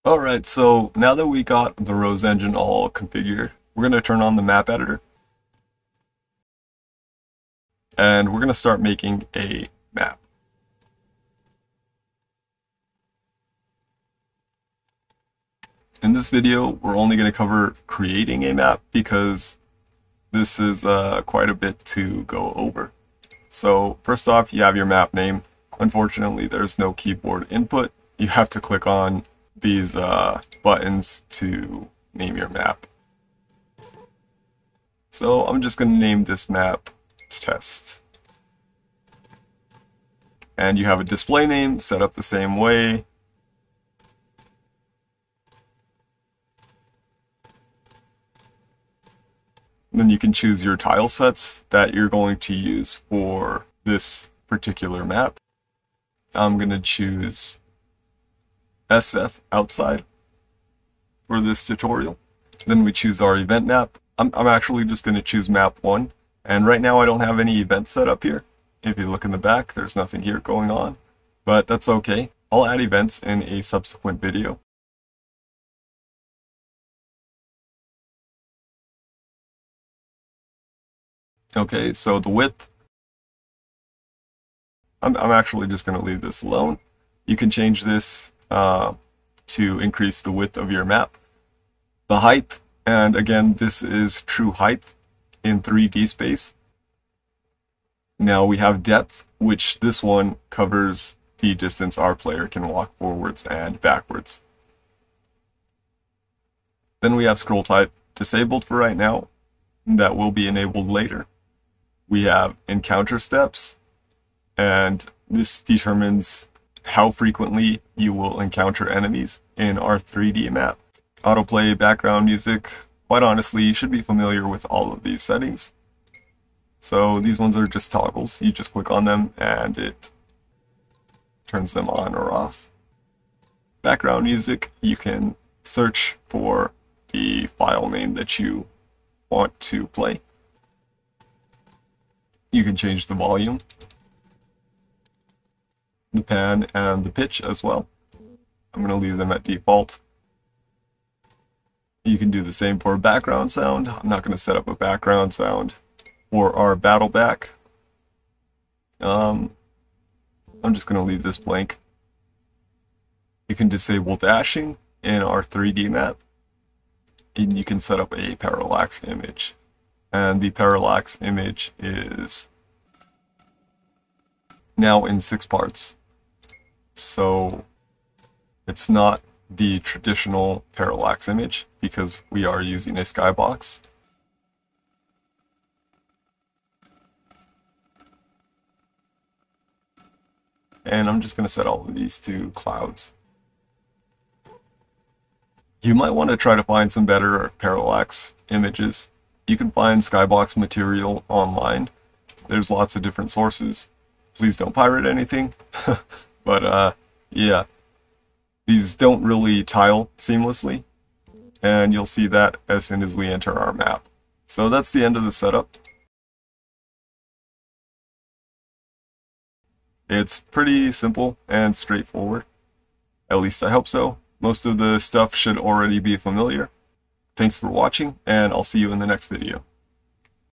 Alright, so now that we got the Rose engine all configured, we're going to turn on the map editor. And we're going to start making a map. In this video, we're only going to cover creating a map because this is quite a bit to go over. So first off, you have your map name. Unfortunately, there's no keyboard input. You have to click on these buttons to name your map. So I'm just going to name this map test. And you have a display name set up the same way. Then you can choose your tile sets that you're going to use for this particular map. I'm going to choose SF outside for this tutorial. Then we choose our event map. I'm actually just going to choose map 1. And right now I don't have any events set up here. If you look in the back, there's nothing here going on. But that's okay. I'll add events in a subsequent video. Okay, so the width, I'm actually just going to leave this alone. You can change this to increase the width of your map. The height, and again, this is true height in 3D space. Now we have depth, which this one covers the distance our player can walk forwards and backwards. Then we have scroll type disabled for right now. That will be enabled later. We have encounter steps, and this determines how frequently you will encounter enemies in our 3D map. Autoplay, background music, quite honestly, you should be familiar with all of these settings. So these ones are just toggles. You just click on them and it turns them on or off. Background music, you can search for the file name that you want to play. You can change the volume, the pan, and the pitch as well. I'm going to leave them at default. You can do the same for background sound. I'm not going to set up a background sound for our battle back. I'm just going to leave this blank. You can disable dashing in our 3D map. And you can set up a parallax image. And the parallax image is now in 6 parts. So it's not the traditional parallax image because we are using a skybox. And I'm just going to set all of these to clouds. You might want to try to find some better parallax images. You can find skybox material online. There's lots of different sources. Please don't pirate anything. But yeah, these don't really tile seamlessly. And you'll see that as soon as we enter our map. So that's the end of the setup. It's pretty simple and straightforward. At least I hope so. Most of the stuff should already be familiar. Thanks for watching, and I'll see you in the next video.